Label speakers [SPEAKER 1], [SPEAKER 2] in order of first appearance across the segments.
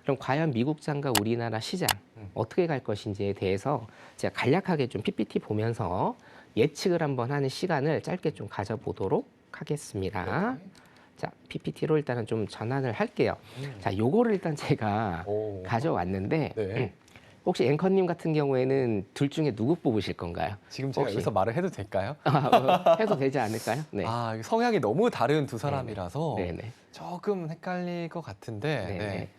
[SPEAKER 1] 그럼 과연 미국장과 우리나라 시장 어떻게 갈 것인지에 대해서 제가 간략하게 좀 PPT 보면서 예측을 한번 하는 시간을 짧게 좀 가져보도록 하겠습니다.
[SPEAKER 2] 네.
[SPEAKER 1] 자, PPT로 일단은 좀 전환을 할게요. 자, 요거를 일단 제가
[SPEAKER 2] 오.
[SPEAKER 1] 가져왔는데
[SPEAKER 2] 네.
[SPEAKER 1] 혹시 앵커님 같은 경우에는 둘 중에 누구 뽑으실 건가요?
[SPEAKER 2] 지금 제가
[SPEAKER 1] 혹시?
[SPEAKER 2] 여기서 말을 해도 될까요?
[SPEAKER 1] 해도 되지 않을까요? 네.
[SPEAKER 2] 아, 성향이 너무 다른 두 사람이라서
[SPEAKER 1] 네네.
[SPEAKER 2] 조금 헷갈릴 것 같은데.
[SPEAKER 1] 네네.
[SPEAKER 2] 네.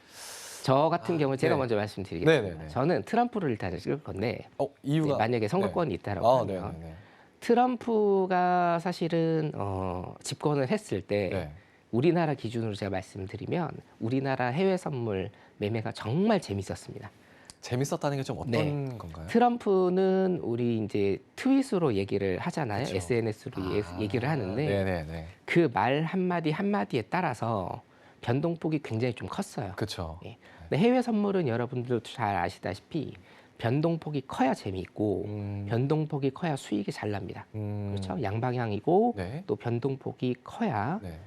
[SPEAKER 1] 저 같은 경우 제가
[SPEAKER 2] 네.
[SPEAKER 1] 먼저 말씀드리겠습니다.
[SPEAKER 2] 네네네.
[SPEAKER 1] 저는 트럼프를 일단 찍을 건데
[SPEAKER 2] 이유가
[SPEAKER 1] 만약에 선거권이
[SPEAKER 2] 네.
[SPEAKER 1] 있다라고 하면
[SPEAKER 2] 네네네.
[SPEAKER 1] 트럼프가 사실은 집권을 했을 때
[SPEAKER 2] 네.
[SPEAKER 1] 우리나라 기준으로 제가 말씀드리면 우리나라 해외 선물 매매가 정말 재밌었습니다.
[SPEAKER 2] 재밌었다는 게 좀 어떤
[SPEAKER 1] 네.
[SPEAKER 2] 건가요?
[SPEAKER 1] 트럼프는 우리 이제 트윗으로 얘기를 하잖아요.
[SPEAKER 2] 그쵸.
[SPEAKER 1] SNS로 얘기를 하는데
[SPEAKER 2] 네네네.
[SPEAKER 1] 그 말 한마디 한마디에 따라서 변동폭이 굉장히 좀 컸어요.
[SPEAKER 2] 그쵸.
[SPEAKER 1] 예. 근데 해외 선물은 여러분들도 잘 아시다시피 변동폭이 커야 재미있고 변동폭이 커야 수익이 잘 납니다. 그렇죠? 양방향이고
[SPEAKER 2] 네.
[SPEAKER 1] 또 변동폭이 커야
[SPEAKER 2] 네.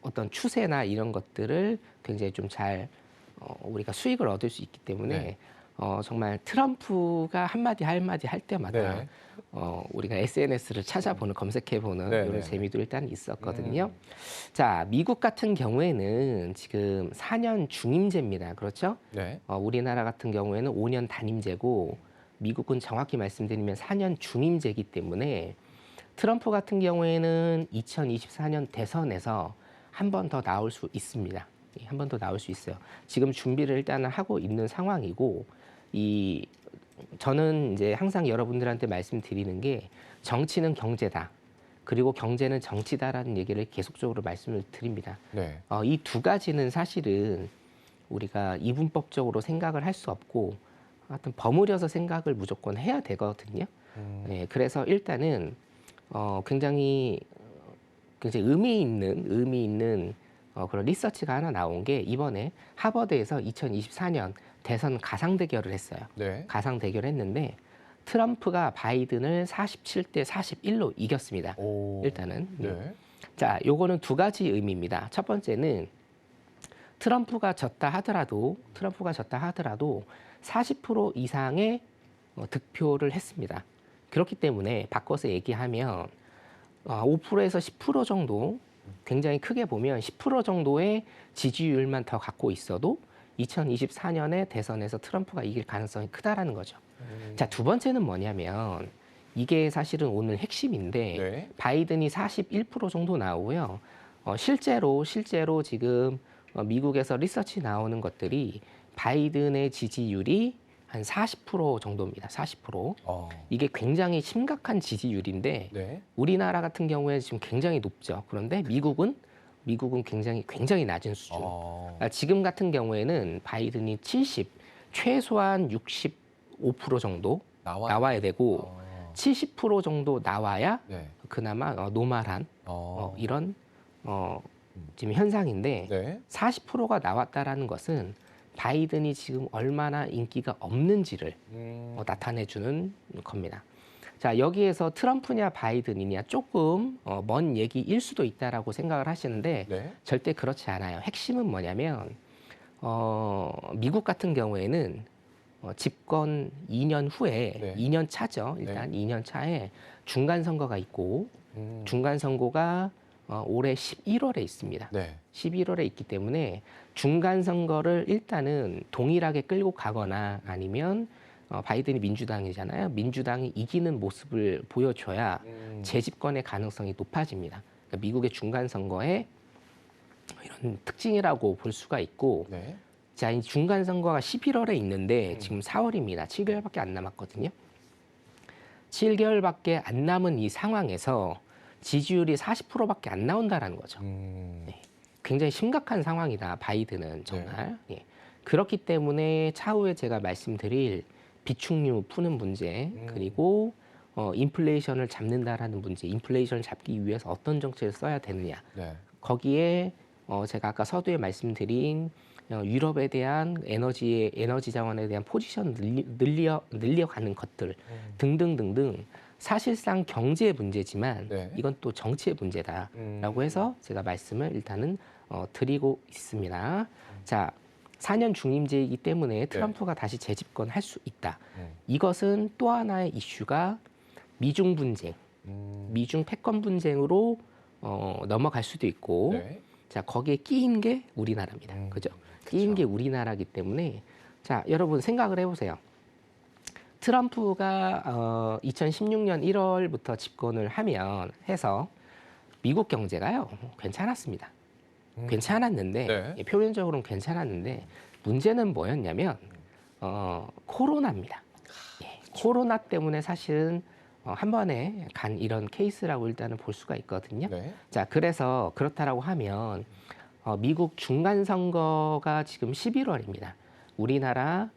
[SPEAKER 1] 어떤 추세나 이런 것들을 굉장히 좀 잘 우리가 수익을 얻을 수 있기 때문에
[SPEAKER 2] 네.
[SPEAKER 1] 정말 트럼프가 한마디 한마디 할 때마다
[SPEAKER 2] 네.
[SPEAKER 1] 우리가 SNS를 찾아보는 검색해보는
[SPEAKER 2] 네,
[SPEAKER 1] 이런
[SPEAKER 2] 네,
[SPEAKER 1] 재미도 일단 있었거든요. 자, 미국 같은 경우에는 지금 4년 중임제입니다. 그렇죠?
[SPEAKER 2] 네.
[SPEAKER 1] 우리나라 같은 경우에는 5년 단임제고 미국은 정확히 말씀드리면 4년 중임제이기 때문에 트럼프 같은 경우에는 2024년 대선에서 한 번 더 나올 수 있습니다. 한 번 더 나올 수 있어요. 지금 준비를 일단은 하고 있는 상황이고 저는 이제 항상 여러분들한테 말씀드리는 게 정치는 경제다. 그리고 경제는 정치다라는 얘기를 계속적으로 말씀을 드립니다.
[SPEAKER 2] 네.
[SPEAKER 1] 이 두 가지는 사실은 우리가 이분법적으로 생각을 할 수 없고 하여튼 버무려서 생각을 무조건 해야 되거든요. 네, 그래서 일단은 굉장히 의미 있는 그런 리서치가 하나 나온 게 이번에 하버드에서 2024년 대선 가상 대결을 했어요.
[SPEAKER 2] 네.
[SPEAKER 1] 가상 대결을 했는데 트럼프가 바이든을 47대 41로 이겼습니다.
[SPEAKER 2] 오.
[SPEAKER 1] 일단은.
[SPEAKER 2] 네.
[SPEAKER 1] 자, 요거는 두 가지 의미입니다. 첫 번째는 트럼프가 졌다 하더라도 40% 이상의 득표를 했습니다. 그렇기 때문에 바꿔서 얘기하면 5%에서 10% 정도 굉장히 크게 보면 10% 정도의 지지율만 더 갖고 있어도 2024년에 대선에서 트럼프가 이길 가능성이 크다라는 거죠. 자, 두 번째는 뭐냐면 이게 사실은 오늘 핵심인데
[SPEAKER 2] 네.
[SPEAKER 1] 바이든이 41% 정도 나오고요. 실제로 지금 미국에서 리서치 나오는 것들이 바이든의 지지율이 한 40% 정도입니다. 40%. 이게 굉장히 심각한 지지율인데
[SPEAKER 2] 네.
[SPEAKER 1] 우리나라 같은 경우에 지금 굉장히 높죠. 그런데 미국은 굉장히 낮은 수준. 지금 같은 경우에는 바이든이 70, 최소한 65% 정도 나와야 되고 70% 정도 나와야
[SPEAKER 2] 네.
[SPEAKER 1] 그나마 노멀한 이런 지금 현상인데
[SPEAKER 2] 네.
[SPEAKER 1] 40%가 나왔다라는 것은 바이든이 지금 얼마나 인기가 없는지를 나타내주는 겁니다. 자, 여기에서 트럼프냐 바이든이냐 조금 먼 얘기일 수도 있다라고 생각을 하시는데
[SPEAKER 2] 네.
[SPEAKER 1] 절대 그렇지 않아요. 핵심은 뭐냐면 미국 같은 경우에는 집권 2년 후에
[SPEAKER 2] 네.
[SPEAKER 1] 2년 차죠. 일단 2년 차에 중간 선거가 있고 중간 선거가 올해 11월에 있습니다.
[SPEAKER 2] 네.
[SPEAKER 1] 11월에 있기 때문에 중간 선거를 일단은 동일하게 끌고 가거나 아니면 바이든이 민주당이잖아요. 민주당이 이기는 모습을 보여줘야 재집권의 가능성이 높아집니다. 그러니까 미국의 중간 선거의 이런 특징이라고 볼 수가 있고,
[SPEAKER 2] 네.
[SPEAKER 1] 자, 이 중간 선거가 11월에 있는데 지금 4월입니다. 7개월밖에 안 남았거든요. 7개월밖에 안 남은 이 상황에서 지지율이 40%밖에 안 나온다라는 거죠. 네. 굉장히 심각한 상황이다. 바이든은 정말.
[SPEAKER 2] 네.
[SPEAKER 1] 예. 그렇기 때문에 차후에 제가 말씀드릴 비축류 푸는 문제 그리고 인플레이션을 잡는다라는 문제, 인플레이션을 잡기 위해서 어떤 정책을 써야 되느냐.
[SPEAKER 2] 네.
[SPEAKER 1] 거기에 제가 아까 서두에 말씀드린 유럽에 대한 에너지 자원에 대한 포지션 늘려가는 것들 등등등등 사실상 경제의 문제지만
[SPEAKER 2] 네.
[SPEAKER 1] 이건 또 정치의 문제다라고 해서 제가 말씀을 일단은 드리고 있습니다. 자, 4년 중임제이기 때문에 트럼프가 다시 재집권할 수 있다. 이것은 또 하나의 이슈가 미중 분쟁, 미중 패권 분쟁으로 넘어갈 수도 있고,
[SPEAKER 2] 네.
[SPEAKER 1] 자 거기에 끼인 게 우리나라입니다. 그죠? 끼인 게 우리나라이기 때문에 자 여러분 생각을 해보세요. 트럼프가 2016년 1월부터 집권을 해서 미국 경제가요 괜찮았습니다. 괜찮았는데
[SPEAKER 2] 네.
[SPEAKER 1] 표면적으로는 괜찮았는데 문제는 뭐였냐면 코로나입니다. 예, 코로나 때문에 사실은 한 번에 간 이런 케이스라고 일단은 볼 수가 있거든요.
[SPEAKER 2] 네.
[SPEAKER 1] 자 그래서 그렇다라고 하면 미국 중간 선거가 지금 11월입니다. 우리나라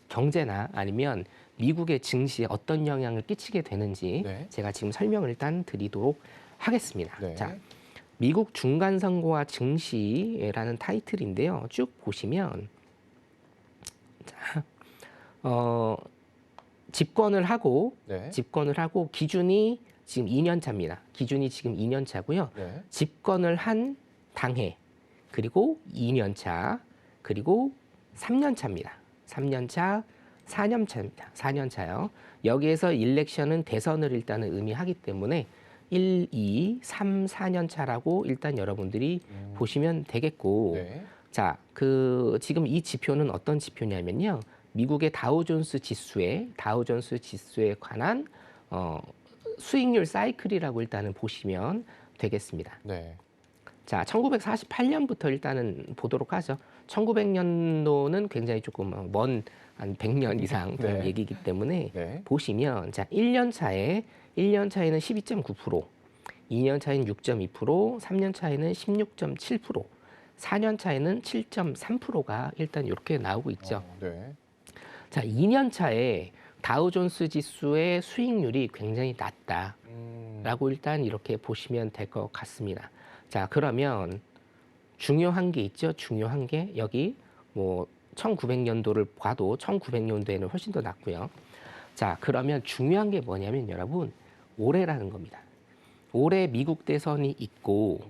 [SPEAKER 1] 경제나 아니면 미국의 증시에 어떤 영향을 끼치게 되는지
[SPEAKER 2] 네.
[SPEAKER 1] 제가 지금 설명을 일단 드리도록 하겠습니다.
[SPEAKER 2] 네.
[SPEAKER 1] 자, 미국 중간 선거와 증시라는 타이틀인데요. 쭉 보시면 자, 집권을 하고
[SPEAKER 2] 네.
[SPEAKER 1] 기준이 지금 2년 차입니다. 기준이 지금 2년 차고요.
[SPEAKER 2] 네.
[SPEAKER 1] 집권을 한 당해 그리고 2년 차 그리고 3년 차입니다. 3년 차, 4년 차입니다. 4년 차요. 여기에서 일렉션은 대선을 일단은 의미하기 때문에 1, 2, 3, 4년 차라고 일단 여러분들이 보시면 되겠고,
[SPEAKER 2] 네.
[SPEAKER 1] 자, 지금 이 지표는 어떤 지표냐면요. 미국의 다우존스 지수에 관한 수익률 사이클이라고 일단은 보시면 되겠습니다.
[SPEAKER 2] 네.
[SPEAKER 1] 자, 1948년부터 일단은 보도록 하죠. 1900년도는 굉장히 조금 한 100년 이상 된
[SPEAKER 2] 네.
[SPEAKER 1] 얘기이기 때문에
[SPEAKER 2] 네.
[SPEAKER 1] 보시면 자, 1년 차에는 12.9%, 2년 차에는 6.2%, 3년 차에는 16.7%, 4년 차에는 7.3%가 일단 이렇게 나오고 있죠.
[SPEAKER 2] 네.
[SPEAKER 1] 자, 2년 차에 다우존스 지수의 수익률이 굉장히 낮다라고 일단 이렇게 보시면 될 것 같습니다. 자, 그러면 중요한 게 있죠. 중요한 게 여기 뭐 1900년도를 봐도 1900년도에는 훨씬 더 낮고요. 자, 그러면 중요한 게 뭐냐면 여러분 올해라는 겁니다. 올해 미국 대선이 있고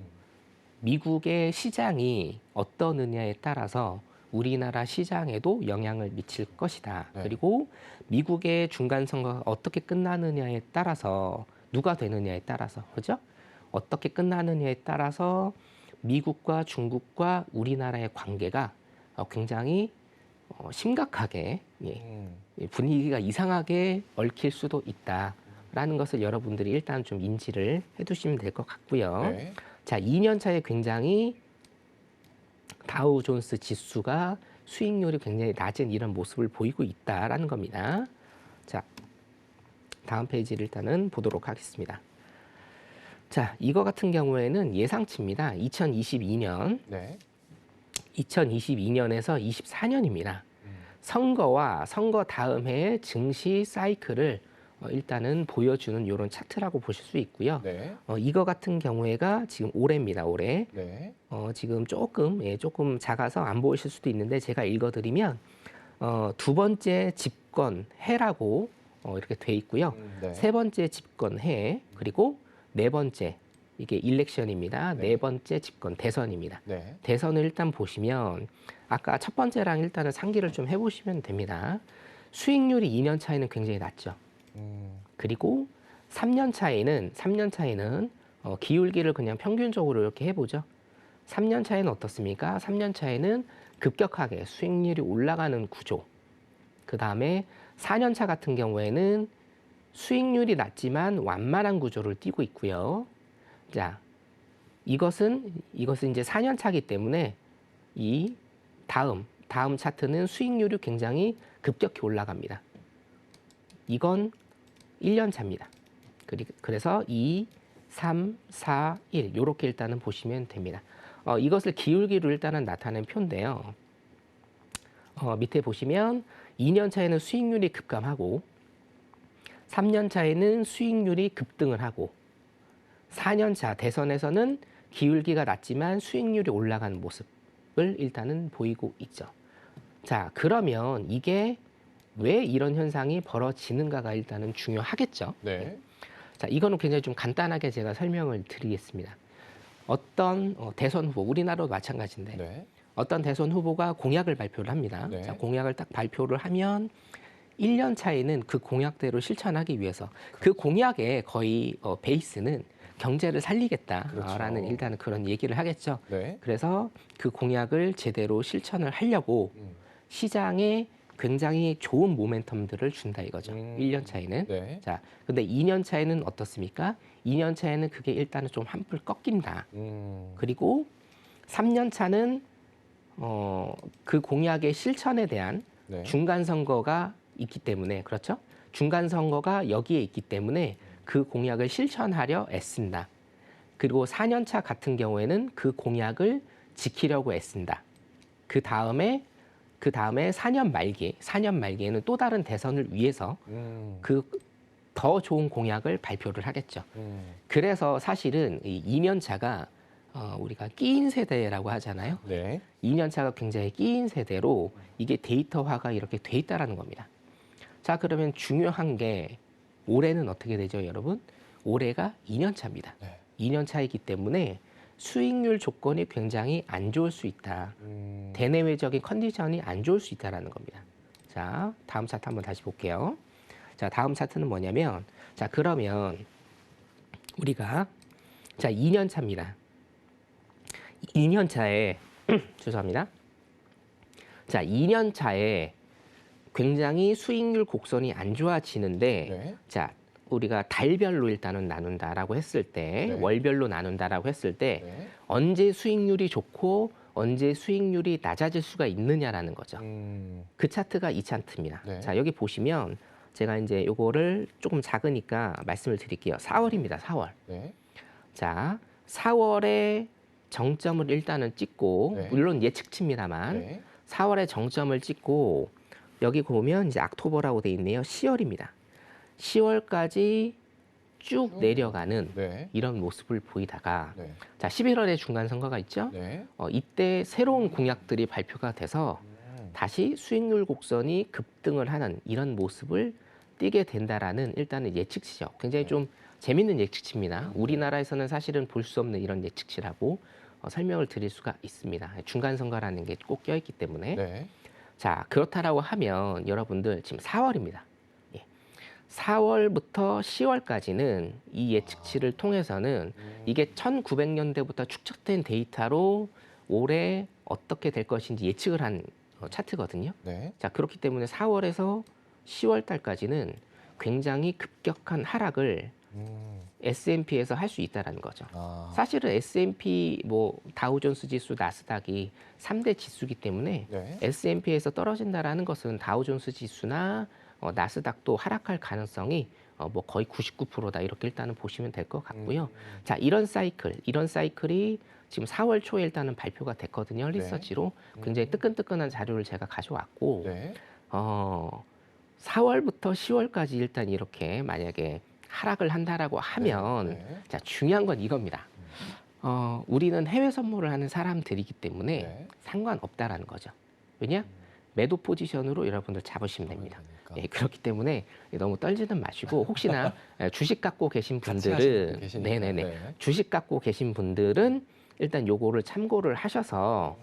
[SPEAKER 1] 미국의 시장이 어떠느냐에 따라서 우리나라 시장에도 영향을 미칠 것이다.
[SPEAKER 2] 네.
[SPEAKER 1] 그리고 미국의 중간 선거가 어떻게 끝나느냐에 따라서 누가 되느냐에 따라서 그죠? 어떻게 끝나느냐에 따라서 미국과 중국과 우리나라의 관계가 굉장히 심각하게 분위기가 이상하게 얽힐 수도 있다라는 것을 여러분들이 일단 좀 인지를 해두시면 될 것 같고요.
[SPEAKER 2] 네.
[SPEAKER 1] 자, 2년 차에 굉장히 다우존스 지수가 수익률이 굉장히 낮은 이런 모습을 보이고 있다라는 겁니다. 자, 다음 페이지를 일단은 보도록 하겠습니다. 자, 이거 같은 경우에는 예상치입니다. 2022년,
[SPEAKER 2] 네.
[SPEAKER 1] 2022년에서 24년입니다. 선거와 선거 다음 해의 증시 사이클을 일단은 보여주는 이런 차트라고 보실 수 있고요.
[SPEAKER 2] 네.
[SPEAKER 1] 이거 같은 경우에가 지금 올해입니다. 올해.
[SPEAKER 2] 네.
[SPEAKER 1] 지금 조금 작아서 안 보이실 수도 있는데 제가 읽어드리면 두 번째 집권 해라고 이렇게 돼 있고요.
[SPEAKER 2] 네.
[SPEAKER 1] 세 번째 집권 해 그리고 네 번째 이게 일렉션입니다.
[SPEAKER 2] 네.
[SPEAKER 1] 네 번째 집권 대선입니다.
[SPEAKER 2] 네.
[SPEAKER 1] 대선을 일단 보시면 아까 첫 번째랑 일단은 상기를 좀 해보시면 됩니다. 수익률이 2년 차에는 굉장히 낮죠. 그리고 3년 차에는 기울기를 그냥 평균적으로 이렇게 해보죠. 3년 차에는 어떻습니까? 3년 차에는 급격하게 수익률이 올라가는 구조. 그 다음에 4년 차 같은 경우에는 수익률이 낮지만 완만한 구조를 띠고 있고요. 자, 이것은 이제 4년 차기 때문에 이 다음 차트는 수익률이 굉장히 급격히 올라갑니다. 이건 1년 차입니다. 그래서 2, 3, 4, 1 이렇게 일단은 보시면 됩니다. 이것을 기울기로 일단은 나타낸 표인데요. 밑에 보시면 2년 차에는 수익률이 급감하고 3년 차에는 수익률이 급등을 하고 4년 차 대선에서는 기울기가 낮지만 수익률이 올라가는 모습을 일단은 보이고 있죠. 자, 그러면 이게 왜 이런 현상이 벌어지는가가 일단은 중요하겠죠.
[SPEAKER 2] 네.
[SPEAKER 1] 자, 이거는 굉장히 좀 간단하게 제가 설명을 드리겠습니다. 어떤 대선 후보, 우리나라도 마찬가지인데
[SPEAKER 2] 네.
[SPEAKER 1] 어떤 대선 후보가 공약을 발표를 합니다.
[SPEAKER 2] 네.
[SPEAKER 1] 자, 공약을 딱 발표를 하면 1년 차에는 그 공약대로 실천하기 위해서 그 공약의 거의 베이스는 경제를 살리겠다라는
[SPEAKER 2] 그렇죠.
[SPEAKER 1] 일단은 그런 얘기를 하겠죠.
[SPEAKER 2] 네.
[SPEAKER 1] 그래서 그 공약을 제대로 실천을 하려고 시장에 굉장히 좋은 모멘텀들을 준다 이거죠. 1년 차에는.
[SPEAKER 2] 네.
[SPEAKER 1] 자, 근데 2년 차에는 어떻습니까? 2년 차에는 그게 일단은 좀 한풀 꺾인다. 그리고 3년 차는 그 공약의 실천에 대한
[SPEAKER 2] 네.
[SPEAKER 1] 중간 선거가 있기 때문에 그렇죠? 중간 선거가 여기에 있기 때문에 그 공약을 실천하려 애쓴다. 그리고 4년 차 같은 경우에는 그 공약을 지키려고 애쓴다. 그 다음에 4년 말기에는 또 다른 대선을 위해서 그 더 좋은 공약을 발표를 하겠죠. 그래서 사실은 이 2년 차가 우리가 끼인 세대라고 하잖아요.
[SPEAKER 2] 네.
[SPEAKER 1] 2년 차가 굉장히 끼인 세대로 이게 데이터화가 이렇게 돼 있다라는 겁니다. 자, 그러면 중요한 게 올해는 어떻게 되죠, 여러분? 올해가 2년 차입니다.
[SPEAKER 2] 네.
[SPEAKER 1] 2년 차이기 때문에 수익률 조건이 굉장히 안 좋을 수 있다. 대내외적인 컨디션이 안 좋을 수 있다라는 겁니다. 자, 다음 차트 한번 다시 볼게요. 자, 다음 차트는 뭐냐면, 자, 그러면 우리가 자, 2년 차입니다. 2년 차에 죄송합니다. 자, 2년 차에 굉장히 수익률 곡선이 안 좋아지는데,
[SPEAKER 2] 네.
[SPEAKER 1] 자, 우리가 달별로 일단은 나눈다라고 했을 때,
[SPEAKER 2] 네.
[SPEAKER 1] 월별로 나눈다라고 했을 때,
[SPEAKER 2] 네.
[SPEAKER 1] 언제 수익률이 좋고 언제 수익률이 낮아질 수가 있느냐라는 거죠. 그 차트가 이 차트입니다.
[SPEAKER 2] 네.
[SPEAKER 1] 자, 여기 보시면 제가 이제 요거를 조금 작으니까 말씀을 드릴게요. 4월입니다. 4월.
[SPEAKER 2] 네.
[SPEAKER 1] 자, 4월에 정점을 일단은 찍고,
[SPEAKER 2] 네.
[SPEAKER 1] 물론 예측치입니다만,
[SPEAKER 2] 네.
[SPEAKER 1] 4월에 정점을 찍고, 여기 보면 이제 악토버라고 돼 있네요. 10월입니다. 10월까지 쭉 내려가는
[SPEAKER 2] 네.
[SPEAKER 1] 이런 모습을 보이다가,
[SPEAKER 2] 네.
[SPEAKER 1] 자, 11월에 중간 선거가 있죠.
[SPEAKER 2] 네.
[SPEAKER 1] 이때 새로운 공약들이 발표가 돼서 다시 수익률 곡선이 급등을 하는 이런 모습을 띠게 된다라는 일단은 예측치죠. 굉장히 좀 재밌는 예측치입니다. 우리나라에서는 사실은 볼 수 없는 이런 예측치라고 설명을 드릴 수가 있습니다. 중간 선거라는 게 꼭 껴있기 때문에.
[SPEAKER 2] 네.
[SPEAKER 1] 자, 그렇다라고 하면 여러분들 지금 4월입니다. 4월부터 10월까지는 이 예측치를 통해서는 이게 1900년대부터 축적된 데이터로 올해 어떻게 될 것인지 예측을 한 차트거든요.
[SPEAKER 2] 네.
[SPEAKER 1] 자, 그렇기 때문에 4월에서 10월 달까지는 굉장히 급격한 하락을 S&P에서 할 수 있다라는 거죠.
[SPEAKER 2] 아.
[SPEAKER 1] 사실은 S&P 뭐 다우존스 지수, 나스닥이 3대 지수기 때문에
[SPEAKER 2] 네.
[SPEAKER 1] S&P에서 떨어진다라는 것은 다우존스 지수나 나스닥도 하락할 가능성이 뭐 거의 99%다 이렇게 일단은 보시면 될 것 같고요. 자, 이런 사이클이 지금 4월 초에 일단은 발표가 됐거든요. 리서치로 굉장히 뜨끈뜨끈한 자료를 제가 가져왔고
[SPEAKER 2] 네.
[SPEAKER 1] 4월부터 10월까지 일단 이렇게 만약에 하락을 한다라고 하면
[SPEAKER 2] 네.
[SPEAKER 1] 자, 중요한 건 이겁니다. 우리는 해외 선물을 하는 사람들이기 때문에
[SPEAKER 2] 네.
[SPEAKER 1] 상관없다라는 거죠. 왜냐? 매도 포지션으로 여러분들 잡으시면 됩니다. 예, 그렇기 때문에 너무 떨지는 마시고 혹시나 주식 갖고 계신
[SPEAKER 2] 같이 하시는
[SPEAKER 1] 분들은
[SPEAKER 2] 분들 계시니까.
[SPEAKER 1] 네네네
[SPEAKER 2] 네.
[SPEAKER 1] 주식 갖고 계신 분들은 일단 요거를 참고를 하셔서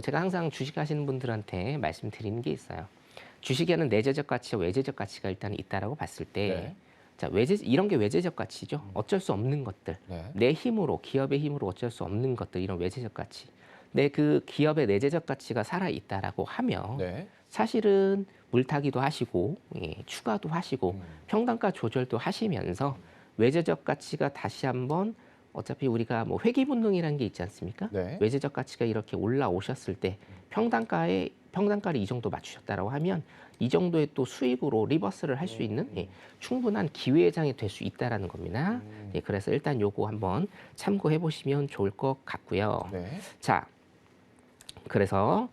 [SPEAKER 1] 제가 항상 주식 하시는 분들한테 말씀드리는 게 있어요. 주식에는 내재적 가치와 외재적 가치가 일단 있다라고 봤을 때
[SPEAKER 2] 네.
[SPEAKER 1] 자, 이런 게 외재적 가치죠. 어쩔 수 없는 것들.
[SPEAKER 2] 네.
[SPEAKER 1] 내 힘으로, 기업의 힘으로 어쩔 수 없는 것들, 이런 외재적 가치. 내 그 기업의 내재적 가치가 살아있다라고 하면
[SPEAKER 2] 네.
[SPEAKER 1] 사실은 물타기도 하시고, 추가도 하시고, 평단가 조절도 하시면서 외재적 가치가 다시 한번 어차피 우리가 뭐 회귀분능이라는 게 있지 않습니까?
[SPEAKER 2] 네.
[SPEAKER 1] 외재적 가치가 이렇게 올라오셨을 때 평단가를 이 정도 맞추셨다라고 하면 이 정도의 또 수익으로 리버스를 할 수 있는 충분한 기회장이 될 수 있다라는 겁니다. 그래서 일단 요거 한번 참고해 보시면 좋을 것 같고요.
[SPEAKER 2] 네.
[SPEAKER 1] 자, 그래서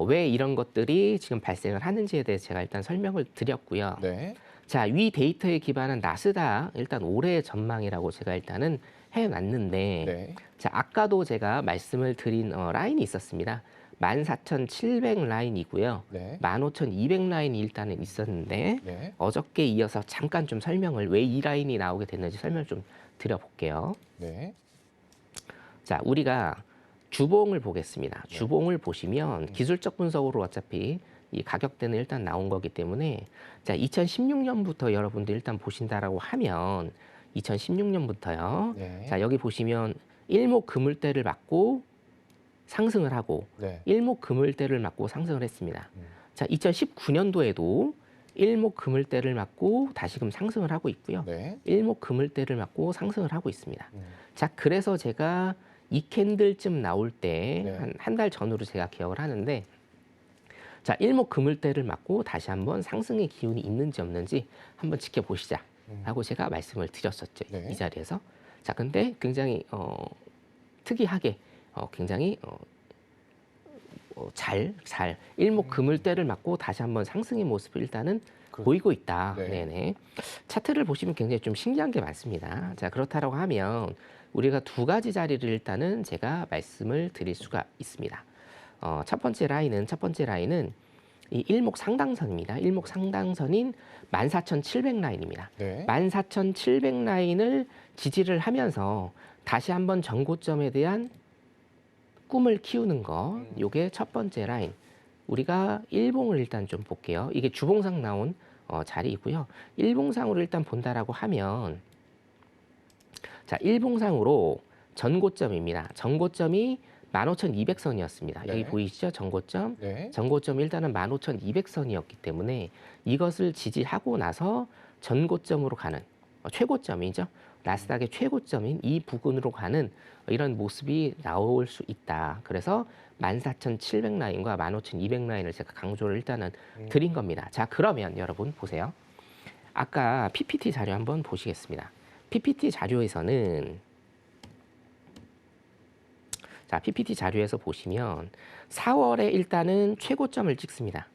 [SPEAKER 1] 왜 이런 것들이 지금 발생을 하는지에 대해서 제가 일단 설명을 드렸고요.
[SPEAKER 2] 네.
[SPEAKER 1] 자, 위 데이터에 기반한 나스닥 일단 올해의 전망이라고 제가 일단은 해놨는데
[SPEAKER 2] 네.
[SPEAKER 1] 자, 아까도 제가 말씀을 드린 라인이 있었습니다. 14,700 라인이고요.
[SPEAKER 2] 네.
[SPEAKER 1] 15,200 라인이 일단은 있었는데
[SPEAKER 2] 네.
[SPEAKER 1] 어저께 이어서 잠깐 좀 설명을 왜 이 라인이 나오게 됐는지 설명을 좀 드려볼게요.
[SPEAKER 2] 네.
[SPEAKER 1] 자, 우리가 주봉을 보겠습니다.
[SPEAKER 2] 네.
[SPEAKER 1] 주봉을 보시면 기술적 분석으로 어차피 이 가격대는 일단 나온 거기 때문에 자 2016년부터 여러분들 일단 보신다라고 하면 2016년부터요.
[SPEAKER 2] 네.
[SPEAKER 1] 자 여기 보시면 일목 그물대를 맞고 상승을 하고
[SPEAKER 2] 네.
[SPEAKER 1] 일목 그물대를 맞고 상승을 했습니다.
[SPEAKER 2] 음.
[SPEAKER 1] 자 2019년도에도 일목 그물대를 맞고 다시금 상승을 하고 있고요.
[SPEAKER 2] 네.
[SPEAKER 1] 일목 그물대를 맞고 상승을 하고 있습니다.
[SPEAKER 2] 음.
[SPEAKER 1] 자, 그래서 제가 이 캔들쯤 나올 때
[SPEAKER 2] 네.
[SPEAKER 1] 한 달 전으로 제가 기억을 하는데 자, 일목 그물대를 맞고 다시 한번 상승의 기운이 있는지 없는지 한번 지켜보시자 라고 제가 말씀을 드렸었죠.
[SPEAKER 2] 네.
[SPEAKER 1] 이 자리에서. 자, 근데 굉장히 특이하게 굉장히 잘 일목 그물대를 맞고 다시 한번 상승의 모습을 일단은
[SPEAKER 2] 그렇죠.
[SPEAKER 1] 보이고 있다.
[SPEAKER 2] 네.
[SPEAKER 1] 네네. 차트를 보시면 굉장히 좀 신기한 게 많습니다. 자, 그렇다고 하면 우리가 두 가지 자리를 일단은 제가 말씀을 드릴 수가 있습니다. 첫 번째 라인은 이 일목 상당선입니다. 일목 상당선인 14,700 라인입니다.
[SPEAKER 2] 네.
[SPEAKER 1] 14,700 라인을 지지를 하면서 다시 한번 전고점에 대한 꿈을 키우는 거, 요게 첫 번째 라인. 우리가 일봉을 일단 좀 볼게요. 이게 주봉상 나온 자리이고요. 일봉상으로 일단 본다라고 하면 자, 일봉상으로 전고점입니다. 전고점이 15,200선이었습니다. 여기
[SPEAKER 2] 네.
[SPEAKER 1] 보이시죠? 전고점.
[SPEAKER 2] 네.
[SPEAKER 1] 전고점이 일단은 15,200선이었기 때문에 이것을 지지하고 나서 전고점으로 가는 최고점이죠. 나스닥의 최고점인 이 부근으로 가는 이런 모습이 나올 수 있다. 그래서 14,700 라인과 15,200 라인을 제가 강조를 일단은 드린 겁니다. 자, 그러면 여러분 보세요. 아까 PPT 자료 한번 보시겠습니다. PPT 자료에서는 자, PPT 자료에서 보시면 4월에 일단은 최고점을 찍습니다.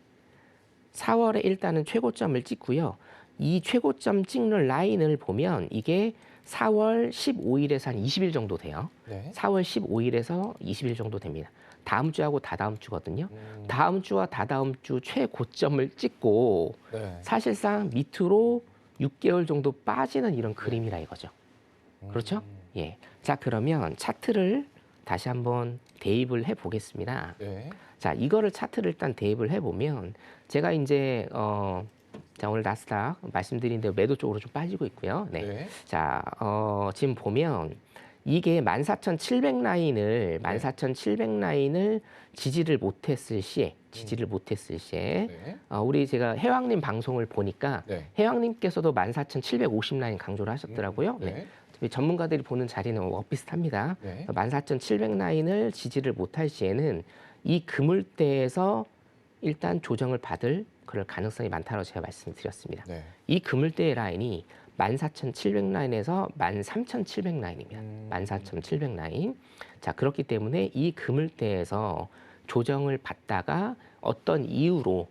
[SPEAKER 1] 4월에 일단은 최고점을 찍고요. 이 최고점 찍는 라인을 보면 이게 4월 15일에서 한 20일 정도 돼요.
[SPEAKER 2] 네.
[SPEAKER 1] 4월 15일에서 20일 정도 됩니다. 다음 주하고 다다음 주거든요. 다음 주와 다다음 주 최고점을 찍고
[SPEAKER 2] 네.
[SPEAKER 1] 사실상 밑으로 6개월 정도 빠지는 이런 그림이라 이거죠. 그렇죠? 예. 자, 그러면 차트를 다시 한번 대입을 해 보겠습니다.
[SPEAKER 2] 네.
[SPEAKER 1] 자, 이거를 차트를 일단 대입을 해 보면 제가 이제 자, 오늘 나스닥 말씀드린 대로 매도 쪽으로 좀 빠지고 있고요. 네.
[SPEAKER 2] 네.
[SPEAKER 1] 자, 지금 보면 이게 14,700 라인을 14,700 라인을 지지를 못했을 시에
[SPEAKER 2] 네.
[SPEAKER 1] 우리 제가 해왕님 방송을 보니까
[SPEAKER 2] 네.
[SPEAKER 1] 해왕님께서도 14,750 라인 강조를 하셨더라고요.
[SPEAKER 2] 네.
[SPEAKER 1] 네. 전문가들이 보는 자리는 비슷합니다.
[SPEAKER 2] 네.
[SPEAKER 1] 14,700 라인을 지지를 못할 시에는 이 그물대에서 일단 조정을 받을 그럴 가능성이 많다고 제가 말씀드렸습니다.
[SPEAKER 2] 네.
[SPEAKER 1] 이 그물대의 라인이 14,700 라인에서 13,700 라인입니다. 14,700 라인. 자, 그렇기 때문에 이 그물대에서 조정을 받다가 어떤 이유로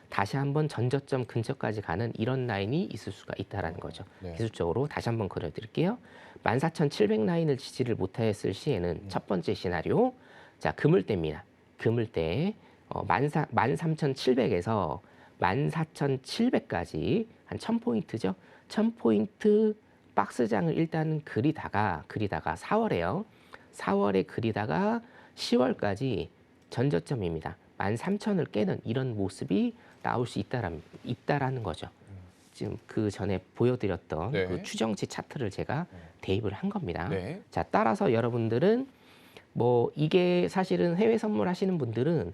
[SPEAKER 1] 다시 한번 전저점 근처까지 가는 이런 라인이 있을 수가 있다라는 거죠.
[SPEAKER 2] 네.
[SPEAKER 1] 기술적으로 다시 한번 그려드릴게요. 14,700 라인을 지지를 못했을 시에는 첫 번째 시나리오, 자, 그물대입니다. 그물대 13,700에서 14,700까지 한 1,000포인트죠. 1,000포인트 박스장을 일단 그리다가 4월에요. 4월에 그리다가 10월까지 전저점입니다. 13,000을 깨는 이런 모습이 나올 수 있다라는 거죠. 지금 그 전에 보여드렸던
[SPEAKER 2] 네.
[SPEAKER 1] 그 추정치 차트를 제가 대입을 한 겁니다.
[SPEAKER 2] 네.
[SPEAKER 1] 자, 따라서 여러분들은 뭐 이게 사실은 해외 선물하시는 분들은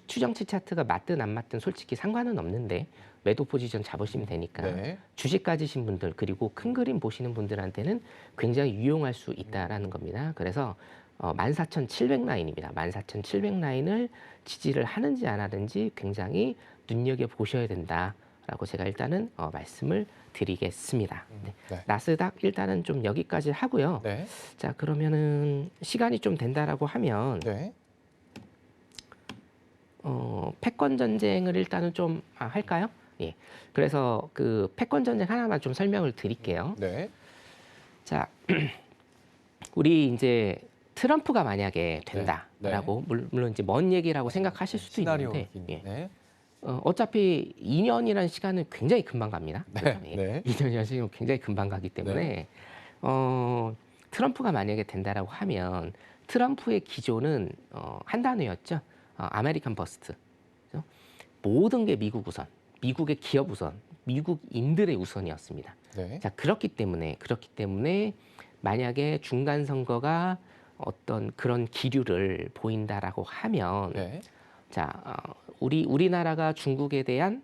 [SPEAKER 1] 추정치 차트가 맞든 안 맞든 솔직히 상관은 없는데 매도 포지션 잡으시면 되니까
[SPEAKER 2] 네.
[SPEAKER 1] 주식 가지신 분들 그리고 큰 그림 보시는 분들한테는 굉장히 유용할 수 있다라는 겁니다. 그래서 14,700 라인입니다. 14,700 라인을 지지를 하는지 안 하는지 굉장히 눈여겨 보셔야 된다라고 제가 일단은 말씀을 드리겠습니다. 네.
[SPEAKER 2] 네.
[SPEAKER 1] 나스닥 일단은 좀 여기까지 하고요.
[SPEAKER 2] 네.
[SPEAKER 1] 자, 그러면은 시간이 좀 된다라고 하면
[SPEAKER 2] 네.
[SPEAKER 1] 패권 전쟁을 일단은 좀 할까요? 예. 그래서 그 패권 전쟁 하나만 좀 설명을 드릴게요.
[SPEAKER 2] 네.
[SPEAKER 1] 자, 우리 이제 트럼프가 만약에 된다라고 물론 이제 먼 얘기라고 생각하실 수도
[SPEAKER 2] 시나리오.
[SPEAKER 1] 있는데 예.
[SPEAKER 2] 네.
[SPEAKER 1] 어차피 2년이라는 시간은 굉장히 금방 갑니다.
[SPEAKER 2] 네.
[SPEAKER 1] 그렇죠? 예.
[SPEAKER 2] 네.
[SPEAKER 1] 2년이라는 시간은 굉장히 금방 가기 때문에 트럼프가 만약에 된다라고 하면 트럼프의 기조는 한 단어였죠. 아메리칸 버스트. 그죠? 모든 게 미국 우선, 미국의 기업 우선, 미국인들의 우선이었습니다.
[SPEAKER 2] 네.
[SPEAKER 1] 자, 그렇기 때문에 만약에 중간 선거가 어떤 그런 기류를 보인다라고 하면
[SPEAKER 2] 네.
[SPEAKER 1] 자, 우리나라가 중국에 대한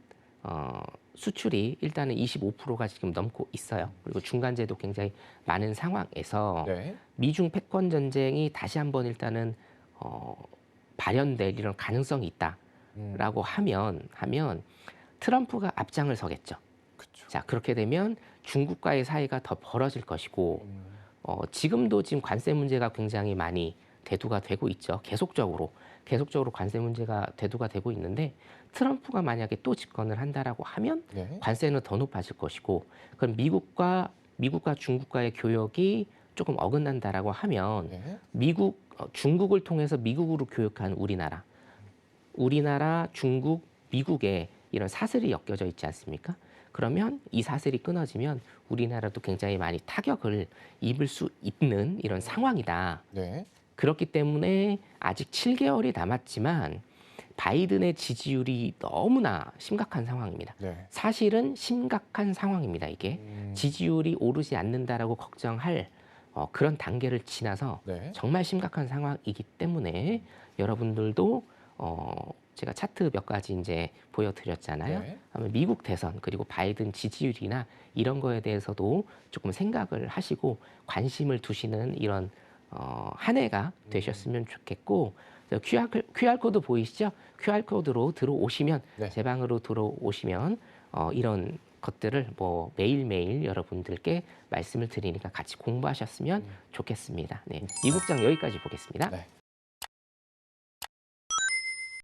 [SPEAKER 1] 수출이 일단은 25%가 지금 넘고 있어요. 그리고 중간재도 굉장히 많은 상황에서
[SPEAKER 2] 네.
[SPEAKER 1] 미중 패권 전쟁이 다시 한번 일단은 발현될 이런 가능성이 있다라고 하면 트럼프가 앞장을 서겠죠.
[SPEAKER 2] 그렇죠.
[SPEAKER 1] 자, 그렇게 되면 중국과의 사이가 더 벌어질 것이고 지금도 지금 관세 문제가 굉장히 많이 대두가 되고 있죠. 계속적으로 관세 문제가 대두가 되고 있는데 트럼프가 만약에 또 집권을 한다라고 하면
[SPEAKER 2] 네.
[SPEAKER 1] 관세는 더 높아질 것이고 그럼 미국과 중국과의 교역이 조금 어긋난다라고 하면
[SPEAKER 2] 네.
[SPEAKER 1] 중국을 통해서 미국으로 교역한 우리나라, 중국, 미국의 이런 사슬이 엮여져 있지 않습니까? 그러면 이 사슬이 끊어지면 우리나라도 굉장히 많이 타격을 입을 수 있는 이런 상황이다.
[SPEAKER 2] 네.
[SPEAKER 1] 그렇기 때문에 아직 7개월이 남았지만 바이든의 지지율이 너무나 심각한 상황입니다.
[SPEAKER 2] 네.
[SPEAKER 1] 사실은 심각한 상황입니다. 이게 지지율이 오르지 않는다라고 걱정할 그런 단계를 지나서
[SPEAKER 2] 네.
[SPEAKER 1] 정말 심각한 상황이기 때문에 여러분들도 제가 차트 몇 가지 이제 보여드렸잖아요.
[SPEAKER 2] 네.
[SPEAKER 1] 아마 미국 대선 그리고 바이든 지지율이나 이런 거에 대해서도 조금 생각을 하시고 관심을 두시는 이런 한 해가 되셨으면 좋겠고 QR 코드 보이시죠? QR 코드로 들어오시면
[SPEAKER 2] 네.
[SPEAKER 1] 제 방으로 들어오시면 이런 것들을 뭐 매일매일 여러분들께 말씀을 드리니까 같이 공부하셨으면 좋겠습니다. 네, 미국장 여기까지 보겠습니다.
[SPEAKER 2] 네.